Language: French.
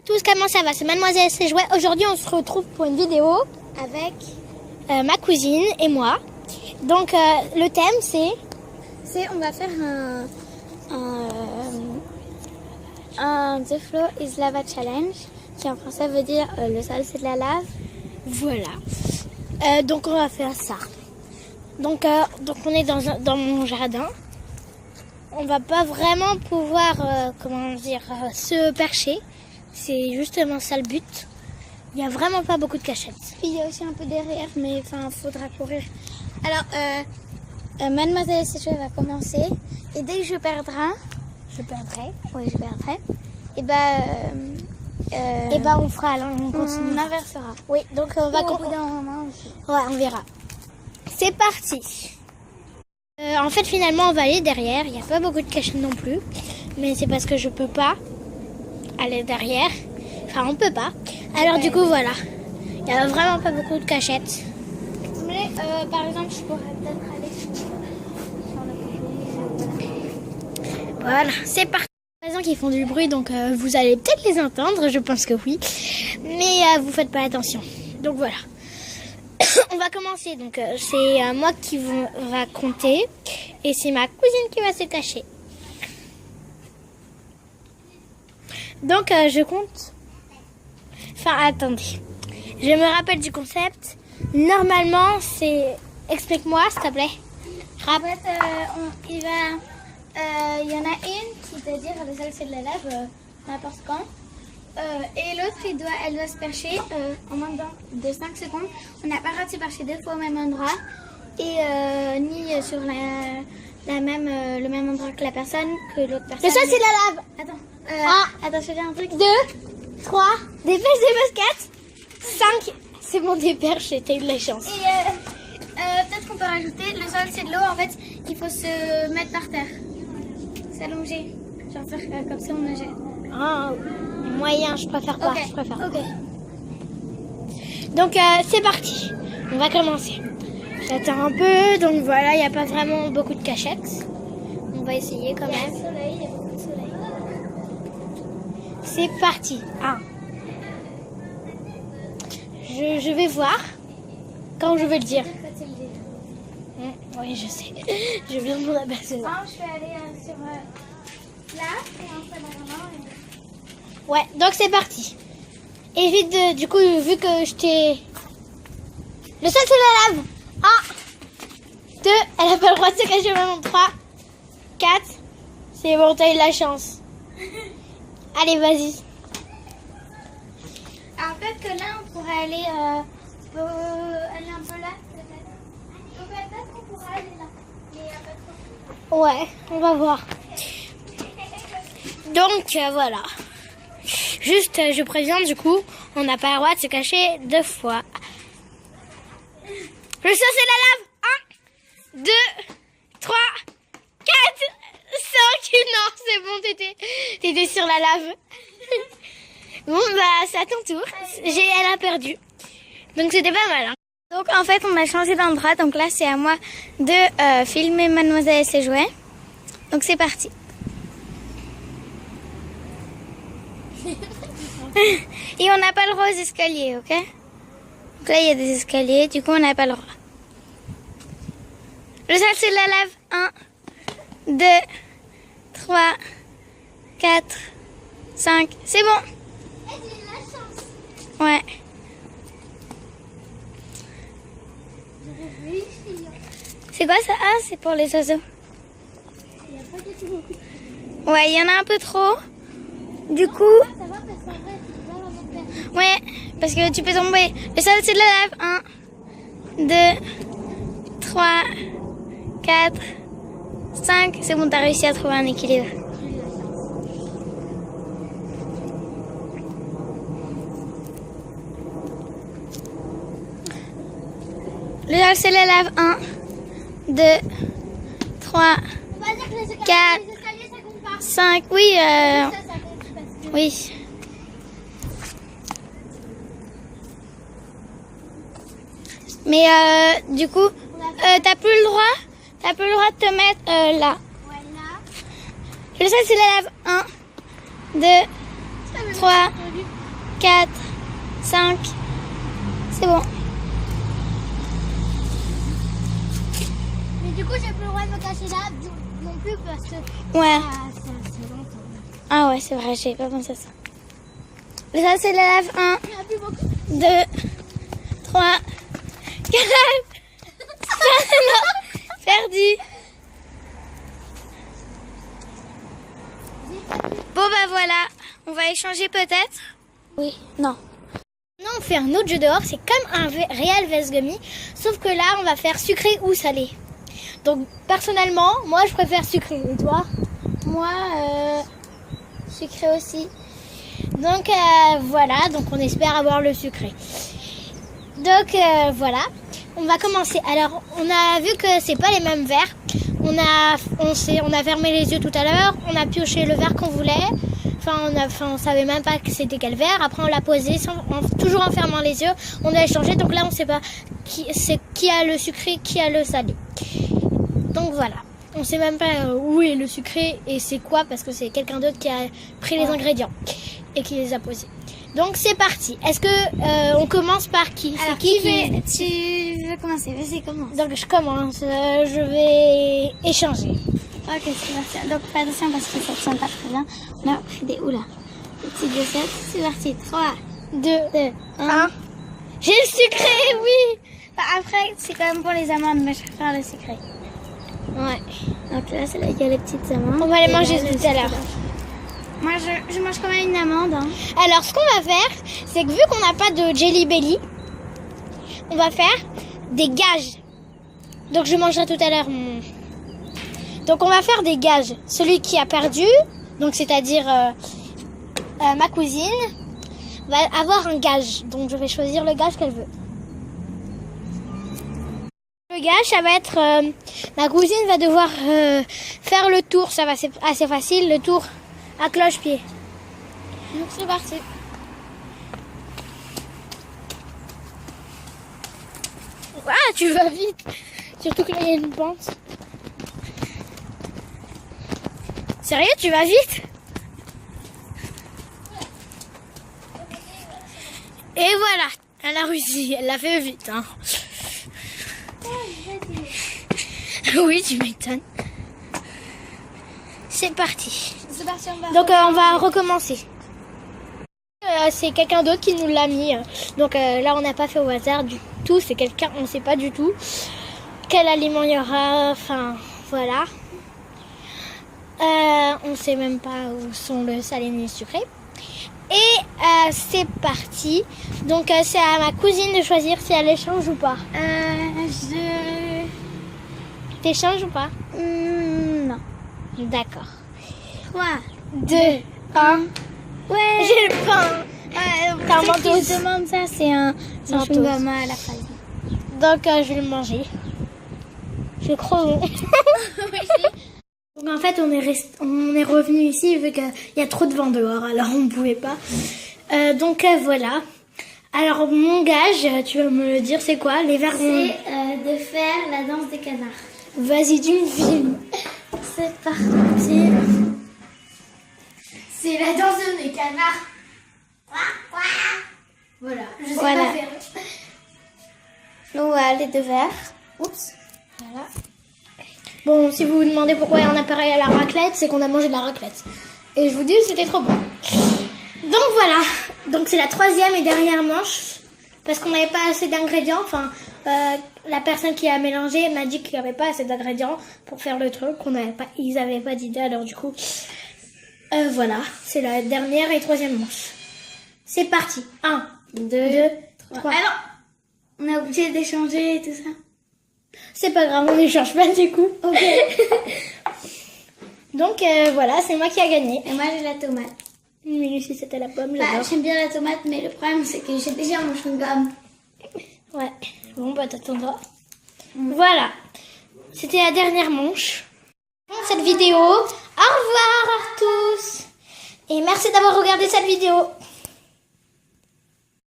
tous, comment ça va? C'est Mademoiselle C'est Jouet. Aujourd'hui, on se retrouve pour une vidéo avec ma cousine et moi. Donc, le thème, c'est on va faire un The Flow is Lava Challenge, qui en français veut dire le sol c'est de la lave. Voilà. Donc, on va faire ça. Donc on est dans mon jardin. On va pas vraiment pouvoir, se percher. C'est justement ça le but. Il y a vraiment pas beaucoup de cachettes. Il y a aussi un peu derrière, mais enfin, faudra courir. Alors, Mademoiselle C'est Jouet va commencer. Et dès que je perdrai, et on fera, on inversera. Oui, donc on va au bout d'un moment aussi. Ouais, on verra. C'est parti. En fait, finalement, on va aller derrière. Il n'y a pas beaucoup de cachettes non plus. Mais c'est parce que je peux pas aller derrière. Enfin, on peut pas. Alors, du coup, voilà. Il n'y a vraiment pas beaucoup de cachettes. Mais, par exemple, je pourrais peut-être aller sur le... Voilà, c'est parti. Les gens qui font du bruit, donc vous allez peut-être les entendre. Je pense que oui. Mais vous faites pas attention. Donc, voilà. On va commencer, donc c'est moi qui va compter et c'est ma cousine qui va se cacher. Donc je compte. Enfin attendez, je me rappelle du concept. Normalement c'est... Explique-moi s'il te plaît. En fait, il y en a une qui peut dire le sol c'est de la lave n'importe quand. Et l'autre, elle doit se percher en moins de 5 secondes. On n'a pas le droit de se percher deux fois au même endroit. Et ni sur le même endroit que la personne, que l'autre personne. Le sol c'est de la lave. Attends, attends, je vais dire un truc. 2, 3, dépêche des baskets. 5, c'est bon, dépêche, t'as eu de la chance. Et peut-être qu'on peut rajouter, le sol c'est de l'eau, en fait, il faut se mettre par terre. S'allonger. Genre faire comme si on nageait. Ah, moyen, je préfère pas. Ok, Je préfère. ok. Donc c'est parti, on va commencer. J'attends un peu, donc voilà, il n'y a pas vraiment beaucoup de cachettes. On va essayer quand même. Il y a le soleil, il y a beaucoup de soleil. C'est parti. Je vais voir quand je vais le dire. Oui, je sais. Je viens de m'en apercevoir. Je vais aller sur là et on se met vraiment. Ouais, donc c'est parti. Évite du coup, vu que je t'ai... Le sol c'est la lave. 1, 2, elle n'a pas le droit de se cacher maintenant. 3, 4, c'est bon, t'as eu de la chance. Allez, vas-y. Alors peut-être que là on pourrait aller, un peu là, peut-être. Peut-être qu'on pourra aller là. Mais pas trop. Ouais, on va voir. Donc voilà. Juste, je préviens, du coup, on n'a pas le droit de se cacher deux fois. Le sol, c'est la lave. 1, 2, 3, 4, 5. Non, c'est bon, t'étais sur la lave. Bon, bah, c'est à ton tour. Elle a perdu. Donc, c'était pas mal. Hein. Donc, en fait, on a changé d'endroit. Donc là, c'est à moi de filmer Mademoiselle C'est Jouet. Donc, c'est parti. Et on n'a pas le droit aux escaliers, ok? Donc là, il y a des escaliers, du coup, on n'a pas le droit. Le sol, c'est de la lave. 1, 2, 3, 4, 5. C'est bon. Ouais. C'est quoi ça? Ah, c'est pour les oiseaux. Ouais, il y en a un peu trop. Du coup... Ouais, parce que tu peux tomber. Le sol, c'est de la lave. 1, 2, 3, 4, 5. C'est bon, t'as réussi à trouver un équilibre. Le sol, c'est la lave. 1, 2, 3, 4, 5. Oui, oui. Mais du coup, t'as plus le droit de te mettre là. Le sol, c'est la lave. 1, 2, 3, 4, 5. C'est bon. Mais du coup, j'ai plus le droit de me cacher là non plus parce que... Ouais. c'est longtemps. Ah ouais, c'est vrai, j'ai pas pensé à ça. Ça, c'est la lave 1, Il y en a plus beaucoup. 2, 3, 4. Perdu. Bon bah voilà, on va échanger peut-être. Oui, non. Maintenant, on fait un autre jeu dehors. C'est comme un réel vase gummy. Sauf que là, on va faire sucré ou salé. Donc, personnellement, moi, je préfère sucré. Et toi? Moi, sucré aussi. Donc, voilà. Donc, on espère avoir le sucré. Donc, voilà. On va commencer. Alors, on a vu que c'est pas les mêmes verres. On a fermé les yeux tout à l'heure. On a pioché le verre qu'on voulait. On savait même pas que c'était quel verre. Après, on l'a posé toujours en fermant les yeux. On a échangé. Donc là, on sait pas qui a le sucré, qui a le salé. Donc voilà. On sait même pas où est le sucré et c'est quoi parce que c'est quelqu'un d'autre qui a pris les ingrédients et qui les a posés. Donc c'est parti. Est-ce que on commence par qui? Alors, tu veux commencer? Vas-y, commence. Donc je commence. Je vais échanger. Ok, c'est parti. Donc fais attention parce que ça ne tient pas très bien. On a pris des oula. Des petits dosettes. C'est parti. 3, 2, 1. 1. J'ai le sucré, oui. Bah, après, c'est quand même pour les amandes, mais je préfère le sucré. Ouais. Donc là, c'est là qu'il y a les petites amandes. On va les Et manger là, tout à l'heure. Moi, je mange quand même une amande. Hein. Alors, ce qu'on va faire, c'est que vu qu'on n'a pas de Jelly Belly, on va faire des gages. Donc, je mangerai tout à l'heure mon... Donc, on va faire des gages. Celui qui a perdu, donc c'est-à-dire ma cousine, va avoir un gage. Donc, je vais choisir le gage qu'elle veut. Le gage, ça va être... ma cousine va devoir faire le tour. Ça va, c'est assez facile, le tour à cloche-pied. Donc, c'est parti. Ah, tu vas vite. Surtout que là, il y a une pente. Sérieux, tu vas vite? Et voilà, elle a réussi. Elle l'a fait vite. Hein. Oui, tu m'étonnes. C'est parti. C'est parti, on va. Donc, on va recommencer. C'est quelqu'un d'autre qui nous l'a mis. Donc là, on n'a pas fait au hasard du tout. C'est quelqu'un, on ne sait pas du tout quel aliment il y aura. Enfin, voilà. On ne sait même pas où sont le salé ni le sucré. Et c'est parti. Donc c'est à ma cousine de choisir si elle échange ou pas. T'échanges ou pas? Non. D'accord. 3, 2, 1. Ouais. J'ai le pain. T'as un mentos. Je demande ça, c'est un Mentos. chewing-gum à la fraise. Donc je vais le manger. Je crois. Donc en fait on est revenu ici vu qu'il y a trop de vent dehors, alors on ne pouvait pas. Donc voilà. Alors mon gage, tu vas me le dire, c'est quoi? Les verres ronds. C'est de faire la danse des canards. Vas-y, tu me filmes. C'est parti. C'est la danse des canards. Voilà. Je sais Voilà. pas faire. Donc voilà les deux verres. Oups. Voilà. Bon, si vous vous demandez pourquoi il y a un appareil à la raclette, c'est qu'on a mangé de la raclette. Et je vous dis, c'était trop bon. Donc voilà. Donc c'est la troisième et dernière manche. Parce qu'on n'avait pas assez d'ingrédients. Enfin, la personne qui a mélangé m'a dit qu'il n'y avait pas assez d'ingrédients pour faire le truc. Ils n'avaient pas d'idée. Alors du coup, voilà. C'est la dernière et troisième manche. C'est parti. 1, 2, 3. Alors, on est obligé d'échanger et tout ça. C'est pas grave, on n'échange pas du coup. Ok. Donc voilà, c'est moi qui a gagné. Et moi j'ai la tomate. Mais Lucie, c'était la pomme, Bah, j'adore. j'aime bien la tomate, mais le problème c'est que j'ai déjà mon chewing-gum. Ouais. Bon, bah t'attendras. Voilà. C'était la dernière manche. Pour cette vidéo. Au revoir à tous. Et merci d'avoir regardé cette vidéo.